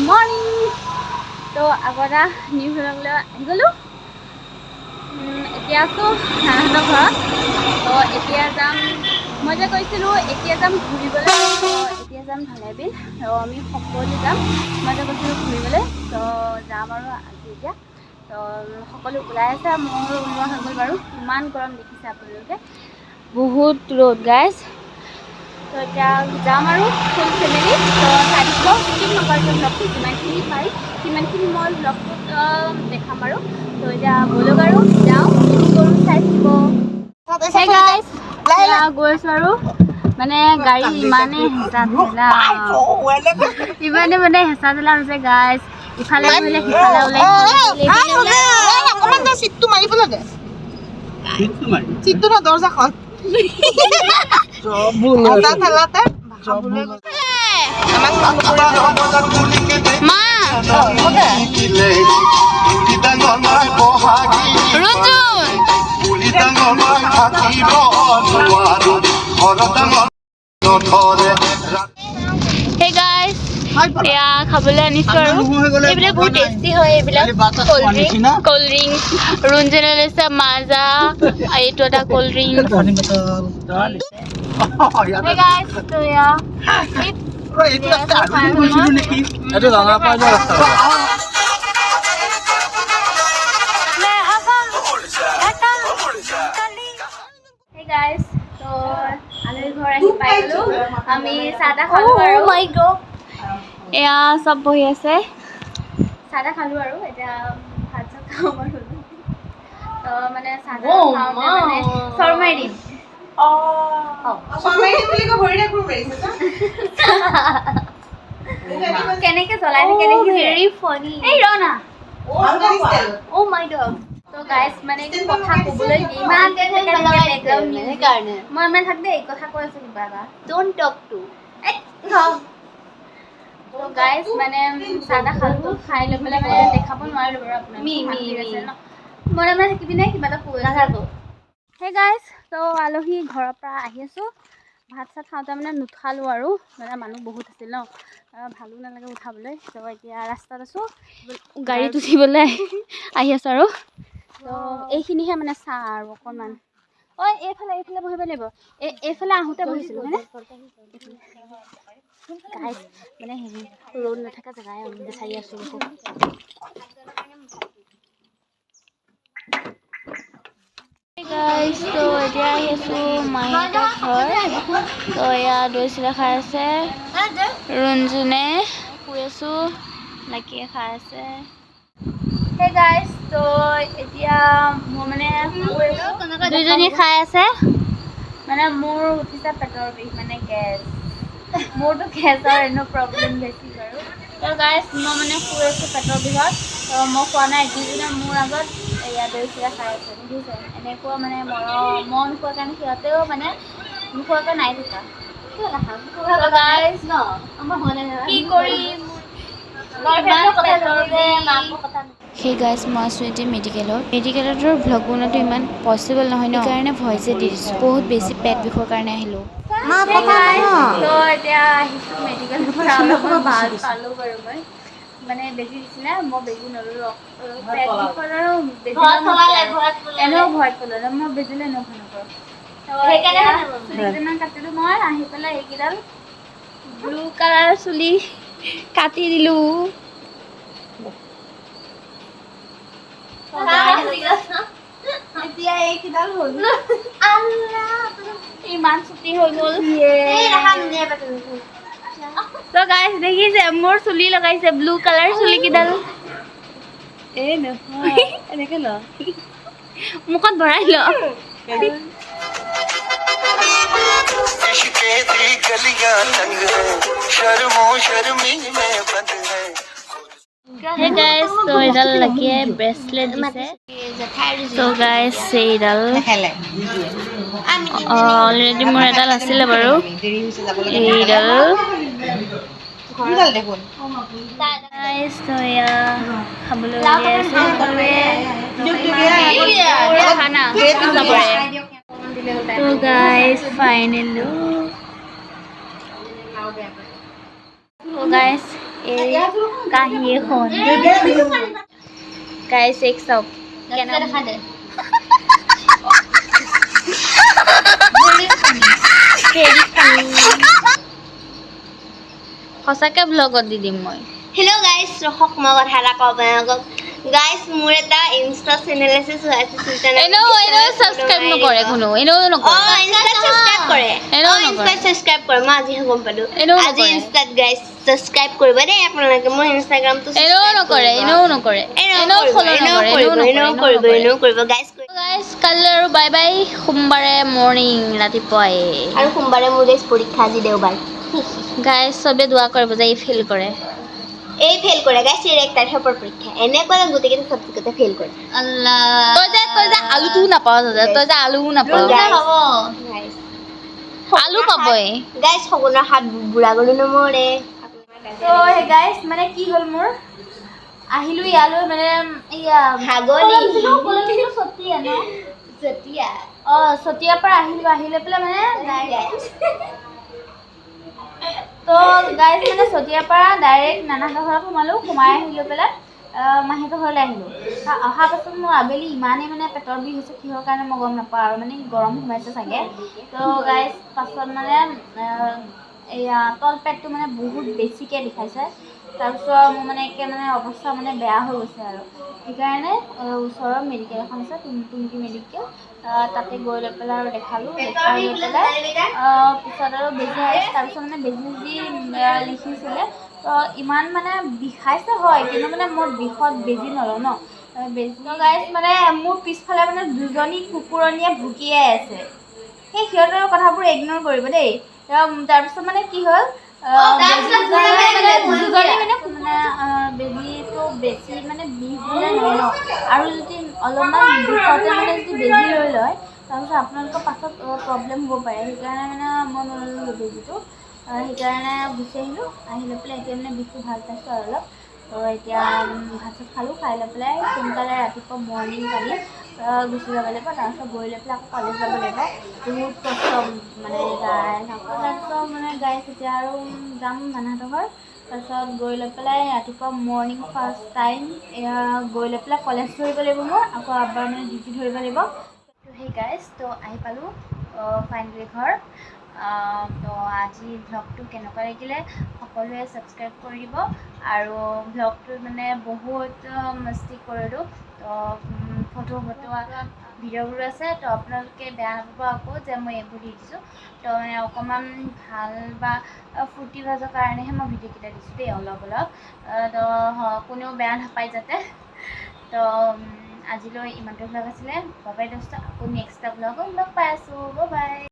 Morning. তো আগতে new ভ্লগলৈ আহি গ'লোঁ। এতিয়া আছোঁ নানাহঁতৰ ঘৰত। তো এতিয়া যাম, মই যে কৈছিলোঁ এতিয়া যাম ঘূৰিবলৈ। তো এতিয়া যাম ঢালেবিল। তো আমি সকলো যাম, মই যে কৈছিলোঁ ঘূৰিবলৈ। তো যাম আৰু আজি এতিয়া। তো সকলো ওলাই আছে, মোৰ ওলোৱা হৈ গ'ল বাৰু। ইমান গৰম দেখিছে আপোনালোকে, বহুত ৰ'দ গাইজ। তো এতিয়া যাম আৰু ফুল ফেমিলি। তো চাই থাকিব, স্কিপ নকৰাকৈ ব্লগটো যিমানখিনি পাৰি সিমানখিনি মই ব্লগটোত দেখাম আৰু। তো এতিয়া ব'লক আৰু যাওঁ, কি কৰোঁ চাই থাকিব। হেই গাইজ, এতিয়া গৈ আছোঁ আৰু মানে গাড়ী ইমানেই হেঁচা ঠেলা, ইমানে মানে হেঁচা ঠেলা হৈছে গাইজ। ইফালে ঘূৰিলে সিফালে ওলাই, অকমান চিটটো মাৰিব লাগে। চিটটো ন দৰ্জাখন এটা ঠেলাতে Hey guys, এয়া খাবলৈ আনিছোঁ আৰু এইবিলাক বহুত টেষ্টি হয়। এইবিলাক কল্ড ড্ৰিংকছ, ৰুঞ্জনে লৈছে মাজা, এইটো এটা কল্ড ড্ৰিংকছ। Hey guys, তো এয়া Hey guys, তো আলহী ঘৰ আহি পাই গ'লোঁ। আমি চাহ তাহ খালোঁ আৰু এয়া চব বহি আছে। চাহ তাহ খালোঁ আৰু এতিয়া ভাত চাত খাম আৰু। তো মানে চাহ তাহ খাওঁতে মানে শৰ্মাই দিম। কেনেকে জ্বলাই থাকে দেখিছে? এই ৰ না। Oh my god. তো গাইজ মানে কথা ক'বলৈ ইমান বেকগ্ৰাউণ্ড মিউজিক কাৰণে মই ইমান থাক দেই কথা কৈ আছোঁ কিবা এটা। Don't talk to. তো গাইজ মানে চাহ তাহ খালোঁ, খাই লৈ পেলাই মানে দেখাব নোৱাৰিলোঁ বাৰু আপোনাক। মনে মনে থাকিবি নে কিবা এটা কৈ আছোঁ। সেই গাইজ, তো আলহী ঘৰৰ পৰা আহি আছোঁ। ভাত চাত খাওঁতে মানে নুঠালোঁ আৰু মানে মানুহ বহুত আছিল ন, ভালো নালাগে উঠাবলৈ। তো এতিয়া ৰাস্তাত আছোঁ, গাড়ীত উঠিবলৈ আহি আছোঁ আৰু। তো এইখিনিহে মানে চাহ আৰু অকণমান। ঐ এইফালে বহিব লাগিব। এইফালে আহোঁতে বহিছিলোঁ হয়নে গাইজ? মানে হেৰি ৰ'দ নথকা জেগাই বিচাৰি আছোঁ। গাইজ, তো এতিয়া আহি আছোঁ মাহীহঁতৰ ঘৰ। তো এয়া দৈ চিৰা খাই আছে ৰুঞ্জুনে, শুই আছোঁ, লাকিয়ে খাই আছে। সেই গাইজ, তো এতিয়া মই মানে দুইজনী খাই আছে। মানে মোৰ উঠিছে পেটৰ বিষ, মানে গেছ। মোৰতো গেছৰ এনেও প্ৰব্লেম বেছি বাৰু। তো গাইজ মই মানে শুই আছোঁ পেটৰ বিষত। তো মই খোৱা নাই, দুইজনে মোৰ আগত এয়া দৈ চিৰা খাই আছে দেখিছে। এনেকুৱা মানে মৰম, মই নোখোৱাৰ কাৰণে সিহঁতেও মানে নোখোৱাকৈ নাই থকা। গাইজ কি কৰিম, সেই গাইজ মই আছোঁ এতিয়া মেডিকেলতৰ ভ্লগ বনোৱাটো ইমান পচিবল নহয় ন, সেইকাৰণে ভইচে দি দিছোঁ। বহুত বেছি পেট বিষৰ কাৰণে আহিলোঁ। তো এতিয়া আহিছোঁ মেডিকেলৰ পৰা, অলপমান ভাল পালোঁ বাৰু মই। মানে বেজি দিছিলে, মই বেজি নললোঁ। পেট বিষৰ আৰু বেজি এনেও ভয় খালোঁ, মই বেজিলে এনেও ভয় নকৰোঁ। চুলি কেইটামান কাটিলোঁ মই আহি পেলাই, এইকেইডাল ব্লু কালাৰ চুলি কাটি দিলোঁ। এতিয়া এইকেইডাল হ'ল, ইমান ছুটি হৈ গ'ল। তো গাইজ দেখিছে মোৰ চুলি লগাইছে, ব্লু কালাৰ চুলি কেইডাল। এই নহয় এনেকে ল, মুখত ভৰাই ল। Hey guys, তো এডাল লাকিয়ে ব্ৰেচলেট দিছে। তো গাইজ এইডাল অলৰেডি মোৰ এডাল আছিলে বাৰু, এইডাল। গাইজ তো এয়া খাবলৈ উলিয়াইছোঁ সকলোৱে। তো গাইজ ফাইনেলি, তো গাইজ এই কাঁহী এখন গাইছ এক চাওক দেখা দে সঁচাকে ব্লগত দি দিম মই হেল্ল' গাইছ ৰখক মই কথা এটা কওঁ আপোনালোকক গাইছ মোৰ এটা ইনষ্টা চেনেল আছে এনেও ছাবস্ক্ৰাইব নকৰে কোনো এনেও নকৰে ছাবস্ক্ৰাইব কৰে ইনষ্টাত ছাবস্ক্ৰাইব কৰে মই আজিহে গম পালোঁ আজি ইনষ্টাত গাইছ ছাবস্ক্ৰাইব কৰিব দেই আপোনালোকে মোৰ ইনষ্টাগ্ৰামটো এনেও নকৰে এনেও ফ'ল' নকৰে এনেও কৰিব গাইছ গাইছ কাইলৈ আৰু বাই বাই সোমবাৰে মৰ্ণিং ৰাতিপুৱাই আৰু সোমবাৰে মোৰ গাইছ পৰীক্ষা আজি দেওবাৰ গাইছ চবে দোৱা কৰিব যে এই ফেইল কৰে এই ফেইল কৰে গাইছ এই 1 তাৰিখৰ পৰা পৰীক্ষা এনেকুৱা গোটেইকেইটা ছাবজেক্টতে ফেইল কৰে আল্লাহ তই যে আলুটোও নাপাৱ তই যে আলুও নাপাৱ আলু পাবই গাইছ সগুনৰ হাত বুঢ়া গৰু নমৰে তো হে গাইছ মানে কি হ'ল মোৰ আহিলোঁ ইয়ালৈ মানে এয়া হাগনি চতিয়া ন যেতিয়া চতিয়াৰ পৰা আহি লৈ পেলাই মানে তো গাইজ মানে চতিয়াৰ পৰা ডাইৰেক্ট নানাহঁতৰ ঘৰত সোমালোঁ সোমাই আহি লৈ পেলাই মাহীহঁতৰ ঘৰলৈ আহিলোঁ অহাৰ পাছত মোৰ আবেলি ইমানেই মানে পেটৰ বিষ হৈছে কিহৰ কাৰণে মই গম নাপাওঁ আৰু মানে গৰম সোমাইছে চাগে তো গাইজ পাছত মানে এয়া তল পেটটো মানে বহুত বেছিকৈ বিষাইছে তাৰপিছত মোৰ মানে একে মানে অৱস্থা মানে বেয়া হৈ গৈছে আৰু সেইকাৰণে ওচৰৰ মেডিকেল এখন আছে টুমটুমকি মেডিকেল তাতে গৈ লৈ পেলাই আৰু দেখালোঁ দেখাই লৈ পেলাই পিছত আৰু বেজি তাৰপিছত মানে বেজি লিখিছিলে তো ইমান মানে বিষাইছে হয় কিন্তু মানে মই বিষত বেজি নলওঁ ন বেজি গাইছ মানে মোৰ পিছফালে মানে দুজনী কুকুৰনীয়ে ভুকিয়াই আছে সেই সিহঁতৰ কথাবোৰ ইগন'ৰ কৰিব দেই তাৰপিছত মানে কি হ'ল বেজীটো বেছি মানে বিষ হ'লে নহয় ন আৰু যদি অলপমান বিষতে মানে যদি বেজী লৈ লয় তাৰপিছত আপোনালোকৰ পাছত প্ৰব্লেম হ'ব পাৰে সেইকাৰণে মানে মই নল'লোঁ বেজীটো সেইকাৰণে গুচি আহিলোঁ আহি লৈ পেলাই এতিয়া মানে বিষটো ভাল পাইছোঁ আৰু অলপ তো এতিয়া ভাত চাত খালোঁ খাই লৈ পেলাই সোনকালে ৰাতিপুৱা মৰ্ণিং কালি গুচি যাব লাগিব তাৰপিছত গৈ লৈ পেলাই আকৌ কলেজ যাব লাগিব বহুত কষ্ট মানে তাৰপিছত মানে গাইছ এতিয়া আৰু যাম নানাহঁতৰ ঘৰ তাৰপিছত গৈ লৈ পেলাই ৰাতিপুৱা মৰ্ণিং ফাৰ্ষ্ট টাইম গৈ লৈ পেলাই কলেজ ধৰিব লাগিব মোৰ আকৌ এবাৰ মানে ডিউটি ধৰিব লাগিব সেই গাইছ তো আহি পালোঁ ফাইনেলি ঘৰ তো আজি ভ্লগটো কেনেকুৱা লাগিলে সকলোৱে ছাবস্ক্ৰাইব কৰি দিব আৰু ভ্লগটোত মানে বহুত মস্তি কৰিলোঁ তো ফটো ভিডিঅ'বোৰ আছে তো আপোনালোকে বেয়া নাপাব আকৌ যে মই এইবোৰ দি দিছোঁ তো মানে অকণমান ভাল বা ফূৰ্তি ভাজৰ কাৰণেহে মই ভিডিঅ'কেইটা দিছোঁ দেই অলপ তো কোনেও বেয়া নাপায় যাতে তো আজিলৈ ইমানটো ভ্লগ আছিলে বাবাই দোস্ত আকৌ নেক্সট এটা ভ্লগত লগ পাই আছোঁ বাই